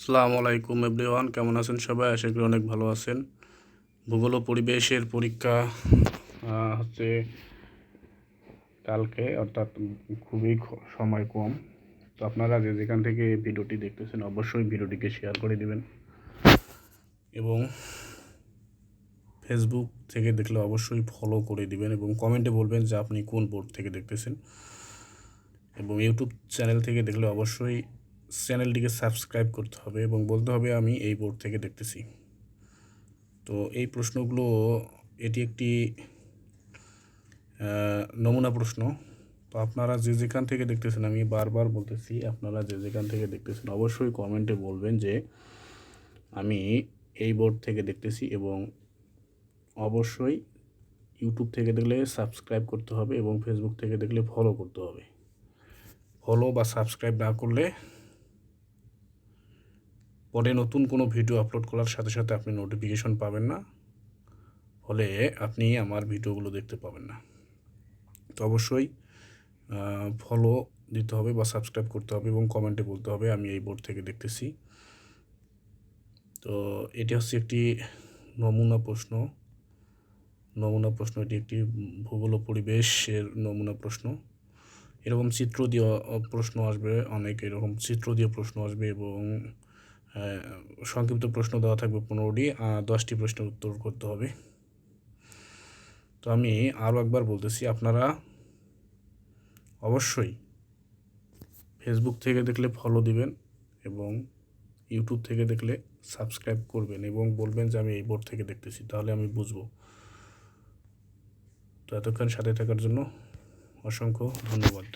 আসসালামু আলাইকুম এভরিওয়ান, কেমন আছেন সবাই? আশা করি অনেক ভালো আছেন। ভূগোল ও পরিবেশের পরীক্ষা হচ্ছে কালকে, অর্থাৎ খুবই সময় কম। তো আপনারা যেখান থেকে ভিডিওটি দেখতেছেন অবশ্যই ভিডিওটিকে শেয়ার করে দিবেন এবং ফেসবুক থেকে দেখলে অবশ্যই ফলো করে দিবেন এবং কমেন্টে বলবেন যে আপনি কোন বোর্ড থেকে দেখতেছেন। এবং ইউটিউব চ্যানেল থেকে দেখলে অবশ্যই চ্যানেলটিকে সাবস্ক্রাইব করতে হবে এবং বলতে হবে আমি এই বোর্ড থেকে দেখতেছি। তো এই প্রশ্নগুলো, এটি একটি নমুনা প্রশ্ন। তো আপনারা যেখান থেকে দেখতেছেন, আমি বারবার বলতেছি, আপনারা যেখান থেকে দেখতেছেন অবশ্যই কমেন্টে বলবেন যে আমি এই বোর্ড থেকে দেখতেছি এবং অবশ্যই ইউটিউব থেকে দেখলে সাবস্ক্রাইব করতে হবে এবং ফেসবুক থেকে দেখলে ফলো করতে হবে। ফলো বা সাবস্ক্রাইব না করলে পরে নতুন কোনো ভিডিও আপলোড করার সাথে সাথে আপনি নোটিফিকেশন পাবেন না, ফলে আপনি আমার ভিডিওগুলো দেখতে পাবেন না। তো অবশ্যই ফলো দিতে হবে বা সাবস্ক্রাইব করতে হবে এবং কমেন্টে বলতে হবে আমি এই বোর্ড থেকে দেখতেছি। তো এটি হচ্ছে একটি নমুনা প্রশ্ন। এটি একটি ভূগোল ও পরিবেশের নমুনা প্রশ্ন। এরকম চিত্র দিয়ে প্রশ্ন আসবে, অনেক এরকম চিত্র দিয়ে প্রশ্ন আসবে এবং সংক্ষিপ্ত প্রশ্ন দেওয়া থাকবে 15টি, 10টি প্রশ্নের উত্তর করতে হবে। তো আমি আরও একবার বলতেছি, আপনারা অবশ্যই ফেসবুক থেকে দেখলে ফলো দিবেন এবং ইউটিউব থেকে দেখলে সাবস্ক্রাইব করবেন এবং বলবেন যে আমি এই বোর্ড থেকে দেখতেছি, তাহলে আমি বুঝবো। তো এতক্ষণ সাথে থাকার জন্য অসংখ্য ধন্যবাদ।